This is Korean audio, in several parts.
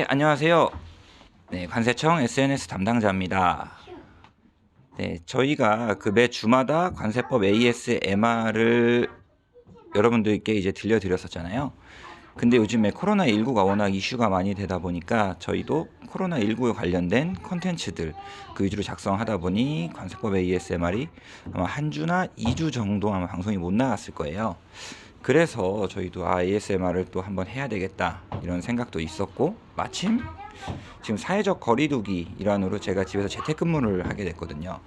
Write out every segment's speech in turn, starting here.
안녕하세요. 관세청 SNS 담당자입니다. 저희가 매 주마다 관세법 ASMR을 여러분들께 이제 들려드렸었잖아요. 근데 요즘에 코로나19가 워낙 이슈가 많이 되다 보니까 저희도 코로나19에 관련된 컨텐츠들 위주로 작성하다 보니 관세법 ASMR이 아마 한 주나 2주 정도 아마 방송이 못 나갔을 거예요. 그래서 저희도 ASMR을 또 한번 해야 되겠다 이런 생각도 있었고, 마침 지금 사회적 거리두기 일환으로 제가 집에서 재택근무를 하게 됐거든요.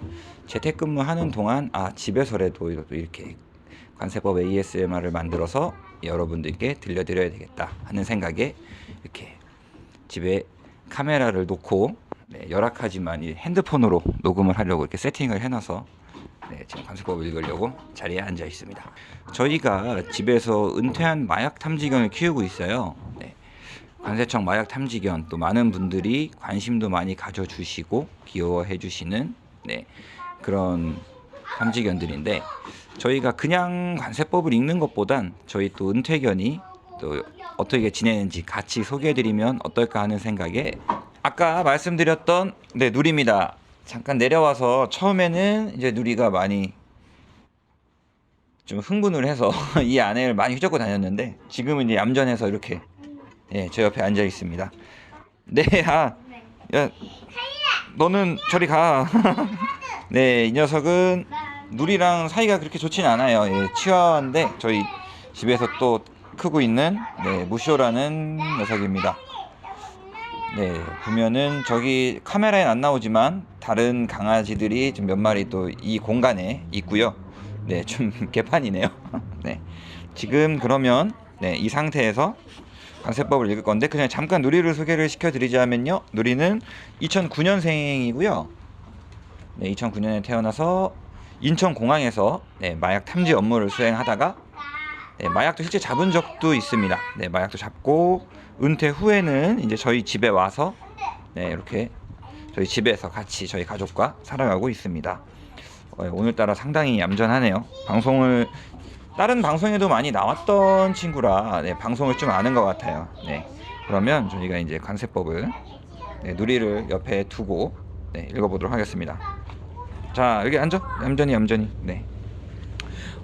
재택근무하는 동안 집에서라도 이렇게 관세법 ASMR을 만들어서 여러분들께 들려드려야 되겠다 하는 생각에 이렇게 집에 카메라를 놓고 열악하지만 이 핸드폰으로 녹음을 하려고 이렇게 세팅을 해놔서 지금 관세법을 읽으려고 자리에 앉아 있습니다. 저희가 집에서 은퇴한 마약 탐지견을 키우고 있어요. 관세청 마약 탐지견, 또 많은 분들이 관심도 많이 가져주시고 귀여워해 주시는 그런 탐지견들인데, 저희가 그냥 관세법을 읽는 것보단 저희 또 은퇴견이 또 어떻게 지내는지 같이 소개해드리면 어떨까 하는 생각에, 아까 말씀드렸던 누리입니다. 잠깐 내려와서 처음에는 이제 누리가 많이 좀 흥분을 해서 이 안을 많이 휘젓고 다녔는데, 지금은 이제 얌전해서 이렇게 저 옆에 앉아 있습니다. 야, 너는 저리 가. 이 녀석은 누리랑 사이가 그렇게 좋지는 않아요. 치와와인데 저희 집에서 또 크고 있는 무쇼라는 녀석입니다. 보면은 저기 카메라엔 안 나오지만 다른 강아지들이 좀 몇 마리 또 이 공간에 있고요. 좀 개판이네요. 지금 그러면 이 상태에서 관세법을 읽을 건데, 그냥 잠깐 누리를 소개를 시켜드리자면요. 누리는 2009년생이고요. 2009년에 태어나서 인천공항에서 마약 탐지 업무를 수행하다가 마약도 실제 잡은 적도 있습니다. 마약도 잡고 은퇴 후에는 이제 저희 집에 와서 이렇게 저희 집에서 같이 저희 가족과 살아가고 있습니다. 오늘따라 상당히 얌전하네요. 다른 방송에도 많이 나왔던 친구라 방송을 좀 아는 것 같아요. 그러면 저희가 이제 관세법을 누리를 옆에 두고 읽어보도록 하겠습니다. 자, 여기 앉아. 얌전히.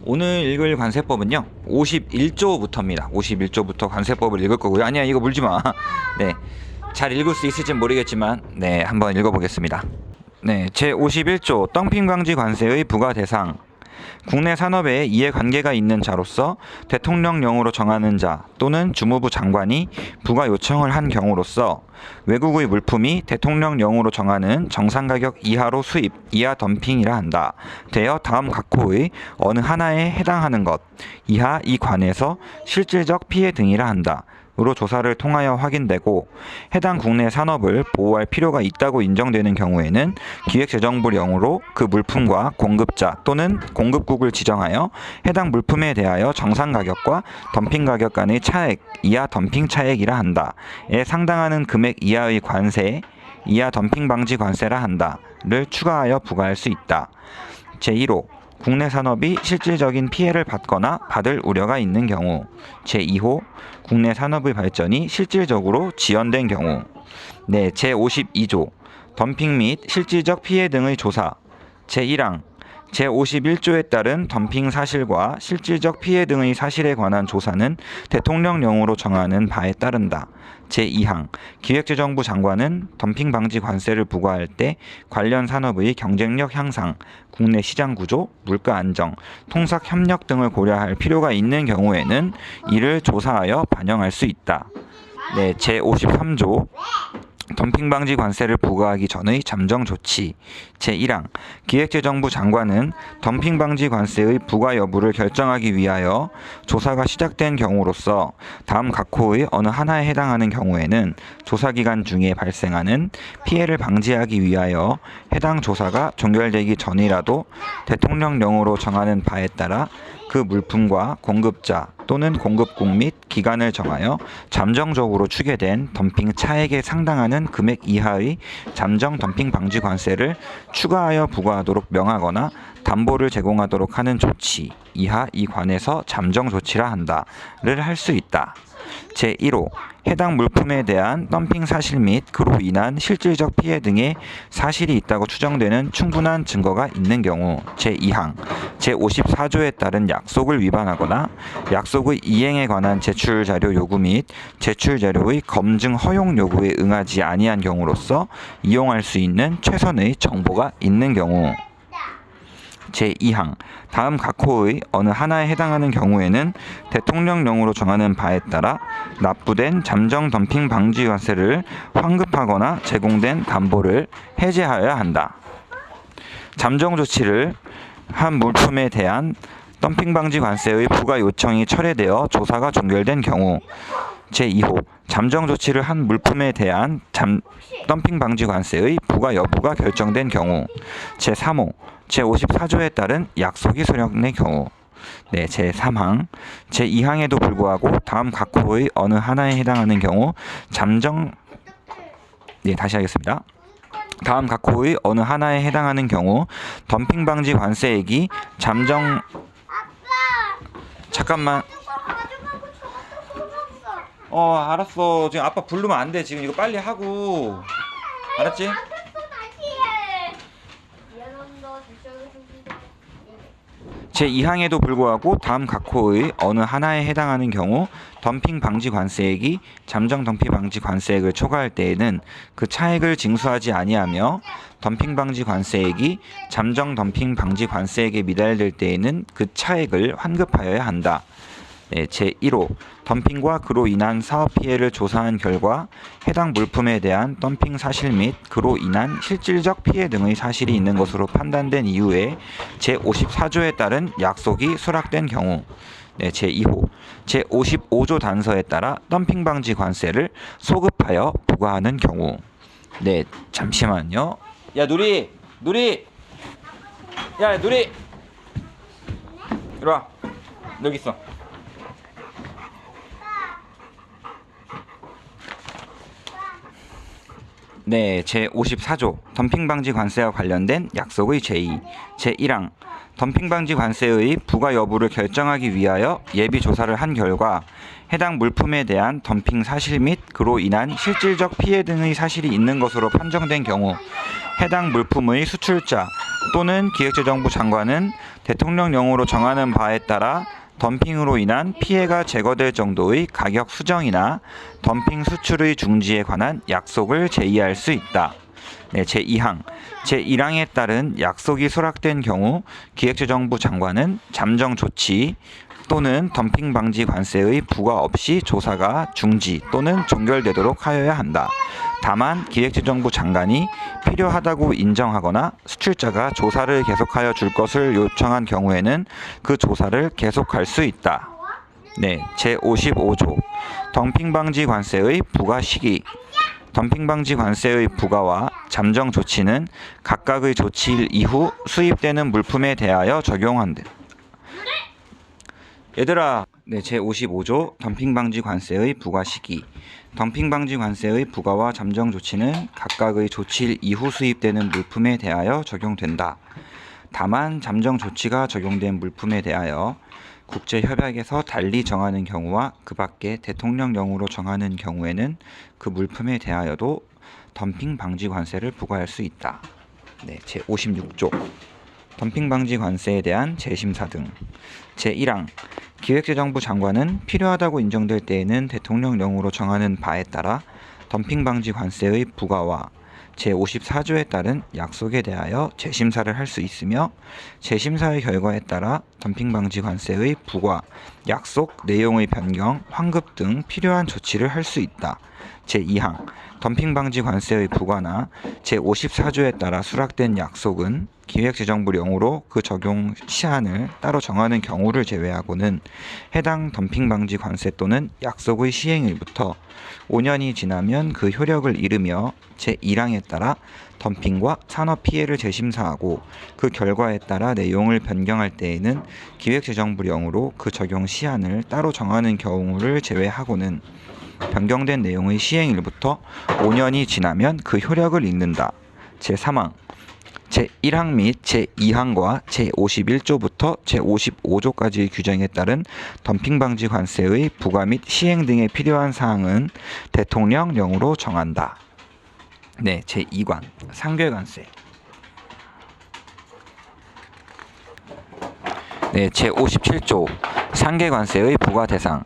오늘 읽을 관세법은요 51조부터입니다. 51조부터 관세법을 읽을 거고요. 아니야, 이거 물지 마. 잘 읽을 수 있을진 모르겠지만 한번 읽어보겠습니다. 제 51조 덤핑 방지 관세의 부과 대상. 국내 산업에 이해관계가 있는 자로서 대통령령으로 정하는 자 또는 주무부 장관이 부과 요청을 한 경우로서 외국의 물품이 대통령령으로 정하는 정상가격 이하로 수입, 이하 덤핑이라 한다. 되어 다음 각호의 어느 하나에 해당하는 것 이하 이 관에서 실질적 피해 등이라 한다. 으로 조사를 통하여 확인되고, 해당 국내 산업을 보호할 필요가 있다고 인정되는 경우에는 기획재정부령으로 그 물품과 공급자 또는 공급국을 지정하여 해당 물품에 대하여 정상가격과 덤핑가격 간의 차액, 이하 덤핑 차액이라 한다에 상당하는 금액 이하의 관세, 이하 덤핑 방지 관세라 한다를 추가하여 부과할 수 있다. 제1호 국내 산업이 실질적인 피해를 받거나 받을 우려가 있는 경우. 제2호 국내 산업의 발전이 실질적으로 지연된 경우. 제52조 덤핑 및 실질적 피해 등의 조사. 제1항 제51조에 따른 덤핑 사실과 실질적 피해 등의 사실에 관한 조사는 대통령령으로 정하는 바에 따른다. 제2항 기획재정부 장관은 덤핑 방지 관세를 부과할 때 관련 산업의 경쟁력 향상, 국내 시장 구조, 물가 안정, 통상 협력 등을 고려할 필요가 있는 경우에는 이를 조사하여 반영할 수 있다. 제53조 덤핑 방지 관세를 부과하기 전의 잠정 조치. 제1항 기획재정부 장관은 덤핑 방지 관세의 부과 여부를 결정하기 위하여 조사가 시작된 경우로서 다음 각호의 어느 하나에 해당하는 경우에는 조사 기간 중에 발생하는 피해를 방지하기 위하여 해당 조사가 종결되기 전이라도 대통령령으로 정하는 바에 따라 그 물품과 공급자 또는 공급국 및 기간을 정하여 잠정적으로 추계된 덤핑 차액에 상당하는 금액 이하의 잠정 덤핑 방지 관세를 추가하여 부과하도록 명하거나 담보를 제공하도록 하는 조치 이하 이 관에서 잠정 조치라 한다를 할 수 있다. 제1호 해당 물품에 대한 덤핑 사실 및 그로 인한 실질적 피해 등의 사실이 있다고 추정되는 충분한 증거가 있는 경우 제2항 제54조에 따른 약속을 위반하거나 약속의 이행에 관한 제출 자료 요구 및 제출 자료의 검증 허용 요구에 응하지 아니한 경우로서 이용할 수 있는 최선의 정보가 있는 경우 제2항 다음 각 호의 어느 하나에 해당하는 경우에는 대통령령으로 정하는 바에 따라 납부된 잠정 덤핑 방지 관세를 환급하거나 제공된 담보를 해제하여야 한다. 잠정 조치를 한 물품에 대한 덤핑 방지 관세의 부과 요청이 철회되어 조사가 종결된 경우 제2호 잠정 조치를 한 물품에 대한 덤핑 방지 관세의 부과 여부가 결정된 경우 제3호 제54조에 따른 약속이 수령된 경우 네, 제3항 제2항에도 불구하고 다음 각 호의 어느 하나에 해당하는 경우 다시 하겠습니다. 다음 각 호의 어느 하나에 해당하는 경우 덤핑 방지 관세액이 잠깐만. 알았어. 지금 아빠 부르면 안 돼. 지금 이거 빨리 하고. 알았지? 제2항에도 불구하고 다음 각 호의 어느 하나에 해당하는 경우 덤핑 방지 관세액이 잠정 덤핑 방지 관세액을 초과할 때에는 그 차액을 징수하지 아니하며 덤핑 방지 관세액이 잠정 덤핑 방지 관세액에 미달될 때에는 그 차액을 환급하여야 한다. 네, 제1호 덤핑과 그로 인한 사업 피해를 조사한 결과 해당 물품에 대한 덤핑 사실 및 그로 인한 실질적 피해 등의 사실이 있는 것으로 판단된 이후에 제54조에 따른 약속이 수락된 경우 네, 제2호 제55조 단서에 따라 덤핑 방지 관세를 소급하여 부과하는 경우 네, 잠시만요. 야, 누리! 야, 누리! 이리 와. 여기 있어. 네, 제54조 덤핑 방지 관세와 관련된 약속의 제2, 제1항 덤핑 방지 관세의 부과 여부를 결정하기 위하여 예비 조사를 한 결과 해당 물품에 대한 덤핑 사실 및 그로 인한 실질적 피해 등의 사실이 있는 것으로 판정된 경우 해당 물품의 수출자 또는 기획재정부 장관은 대통령령으로 정하는 바에 따라 덤핑으로 인한 피해가 제거될 정도의 가격 수정이나 덤핑 수출의 중지에 관한 약속을 제의할 수 있다. 네, 제2항 제1항에 따른 약속이 수락된 경우 기획재정부 장관은 잠정 조치 또는 덤핑 방지 관세의 부과 없이 조사가 중지 또는 종결되도록 하여야 한다. 다만 기획재정부 장관이 필요하다고 인정하거나 수출자가 조사를 계속하여 줄 것을 요청한 경우에는 그 조사를 계속할 수 있다. 네, 제55조 덤핑 방지 관세의 부과 시기 덤핑 방지 관세의 부과와 잠정 조치는 각각의 조치일 이후 수입되는 물품에 대하여 적용한다. 얘들아, 네, 제55조 덤핑 방지 관세의 부과 시기 덤핑 방지 관세의 부과와 잠정 조치는 각각의 조치일 이후 수입되는 물품에 대하여 적용된다. 다만 잠정 조치가 적용된 물품에 대하여 국제협약에서 달리 정하는 경우와 그 밖에 대통령령으로 정하는 경우에는 그 물품에 대하여도 덤핑 방지 관세를 부과할 수 있다. 네, 제56조 덤핑 방지 관세에 대한 재심사 등 제1항 기획재정부 장관은 필요하다고 인정될 때에는 대통령령으로 정하는 바에 따라 덤핑 방지 관세의 부과와 제54조에 따른 약속에 대하여 재심사를 할 수 있으며 재심사의 결과에 따라 덤핑 방지 관세의 부과, 약속, 내용의 변경, 환급 등 필요한 조치를 할 수 있다. 제2항 덤핑 방지 관세의 부과나 제54조에 따라 수락된 약속은 기획재정부령으로 그 적용 시한을 따로 정하는 경우를 제외하고는 해당 덤핑 방지 관세 또는 약속의 시행일부터 5년이 지나면 그 효력을 잃으며 제1항에 따라 덤핑과 산업 피해를 재심사하고 그 결과에 따라 내용을 변경할 때에는 기획재정부령으로 그 적용 시한을 따로 정하는 경우를 제외하고는 변경된 내용의 시행일부터 5년이 지나면 그 효력을 잃는다. 제3항 제1항 및 제2항과 제51조부터 제55조까지의 규정에 따른 덤핑 방지 관세의 부과 및 시행 등에 필요한 사항은 대통령령으로 정한다. 네, 제2관 상궤관세. 네, 제57조 상계관세의 부과 대상.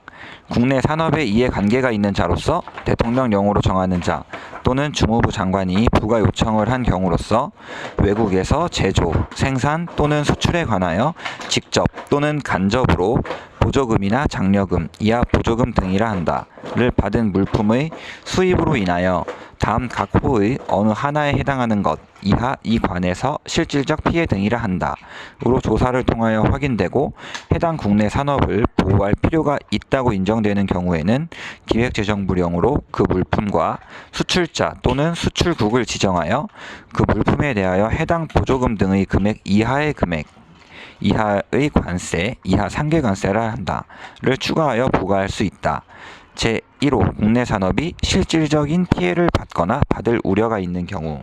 국내 산업에 이해관계가 있는 자로서 대통령령으로 정하는 자 또는 주무부 장관이 부과 요청을 한 경우로서 외국에서 제조, 생산 또는 수출에 관하여 직접 또는 간접으로 보조금이나 장려금, 이하 보조금 등이라 한다를 받은 물품의 수입으로 인하여 다음 각 호의 어느 하나에 해당하는 것 이하 이 관에서 실질적 피해 등이라 한다으로 조사를 통하여 확인되고 해당 국내 산업을 보호할 필요가 있다고 인정되는 경우에는 기획재정부령으로 그 물품과 수출자 또는 수출국을 지정하여 그 물품에 대하여 해당 보조금 등의 금액 이하의 이하의 관세, 이하 상계관세라 한다를 추가하여 부과할 수 있다. 제1호 국내 산업이 실질적인 피해를 받거나 받을 우려가 있는 경우.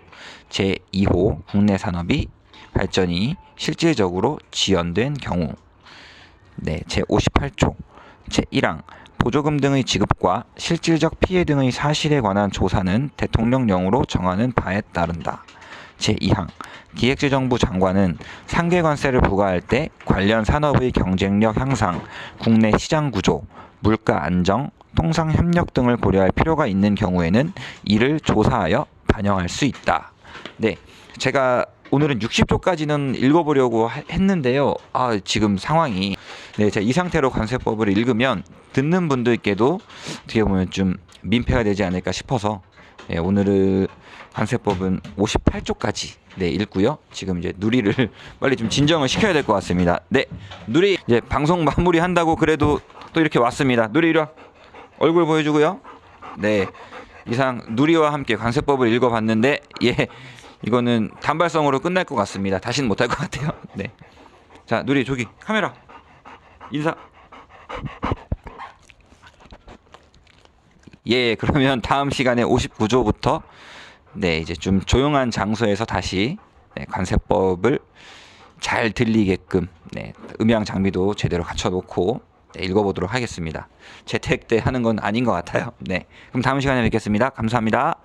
제2호 국내 산업이 발전이 실질적으로 지연된 경우. 네, 제58조 제1항 보조금 등의 지급과 실질적 피해 등의 사실에 관한 조사는 대통령령으로 정하는 바에 따른다. 제2항 기획재정부 장관은 상계관세를 부과할 때 관련 산업의 경쟁력 향상, 국내 시장 구조, 물가 안정, 통상 협력 등을 고려할 필요가 있는 경우에는 이를 조사하여 반영할 수 있다. 네, 제가 오늘은 60조까지는 읽어보려고 했는데요. 지금 상황이 제가 이 상태로 관세법을 읽으면 듣는 분들께도 어떻게 보면 좀 민폐가 되지 않을까 싶어서 오늘은 관세법은 58조까지 읽고요. 지금 이제 누리를 빨리 좀 진정을 시켜야 될 것 같습니다. 네, 누리 이제 방송 마무리한다고 그래도 또 이렇게 왔습니다. 누리 이리 와. 얼굴 보여주고요. 네, 이상 누리와 함께 관세법을 읽어봤는데 이거는 단발성으로 끝날 것 같습니다. 다시는 못할 것 같아요. 네, 자 누리 저기 카메라 인사. 그러면 다음 시간에 59조부터 이제 좀 조용한 장소에서 다시 관세법을 잘 들리게끔 음향 장비도 제대로 갖춰놓고 읽어보도록 하겠습니다. 재택 때 하는 건 아닌 것 같아요. 그럼 다음 시간에 뵙겠습니다. 감사합니다.